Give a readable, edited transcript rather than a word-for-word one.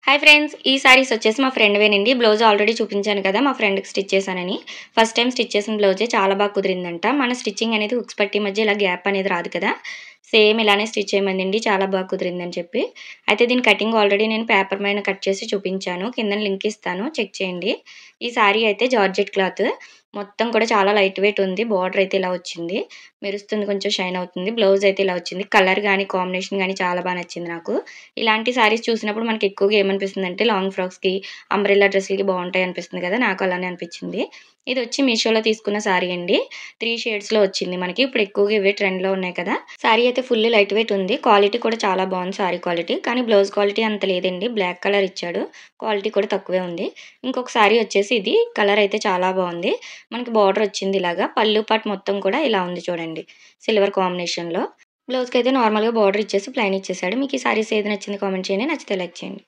Hi friends! ఈ సారీస్ వచ్చేసి మా ఫ్రెండ్‌వేనండి. బ్లౌజ్ ఆల్రెడీ చూపించాను కదా! మా ఫ్రెండ్‌కి స్టిచ్ చేశానని. ఫస్ట్ టైమ్ స్టిచ్ చేసిన బ్లౌజే చాలా బాగా కుదిరిందంట. మన స్టిచ్చింగ్ అనేది హుక్స్ పట్టీ మధ్య ఇలా గ్యాప్ అనేది రాదు కదా! సేమ్ ఇలానే స్టిచ్ చేయమనింది. చాలా బాగా కుదిరిందని చెప్పి. అయితే దీని కటింగ్ ఆల్రెడీ నేను పేపర్ పైన కట్ చేసి చూపించాను. కిందన లింక్ ఇస్తాను చెక్ చేయండి. ఈ సారీ అయితే జార్జెట్ క్లాత్. మొత్తం కూడా చాలా లైట్ వెయిట్ ఉంది. బార్డర్ అయితే ఇలా వచ్చింది. మెరుస్తుంది, కొంచెం షైన్ అవుతుంది. బ్లౌజ్ అయితే ఇలా వచ్చింది. కలర్ గాని, కాంబినేషన్ గాని చాలా బాగా నచ్చింది నాకు. ఇలాంటి సారీస్ చూసినప్పుడు మనకి ఎక్కువగా ఏమనిపిస్తుందంటే లాంగ్ ఫ్రాక్స్‌కి, అంబ్రెల్లా డ్రెస్‌లకి బావుంటాయి అనిపిస్తుంది కదా! నాకు అలానే అనిపించింది. ఇదొచ్చి మీషోలో తీసుకున్న సారీ అండి. 3 షేడ్స్‌లో వచ్చింది మనకి. ఇప్పుడు ఎక్కువగా ఇవే ట్రెండ్‌లో ఉన్నాయి కదా! సారీ అయితే ఫుల్ లైట్ వెయిట్ ఉంది. క్వాలిటీ కూడా చాలా బావుంది సారీ క్వాలిటీ. కానీ బ్లౌజ్ క్వాలిటీ అంత లేదండి. బ్లాక్ కలర్ ఇచ్చాడు. క్వాలిటీ కూడా తక్కువే ఉంది. ఇంకొక సారీ వచ్చేసి ఇది. కలర్ అయితే చాలా బావుంది. మనకి బార్డర్ వచ్చింది ఇలాగా. పళ్ళు పాటు మొత్తం కూడా ఇలా ఉంది చూడండి. సిల్వర్ కాంబినేషన్‌లో. బ్లౌజ్‌కైతే నార్మల్‌గా బార్డర్ ఇచ్చేసి ప్లెయిన్ ఇచ్చేసాడు. మీకు ఈ సారీస్ ఏది నచ్చింది కామెంట్ చేయండి. నచ్చితే లైక్ చేయండి.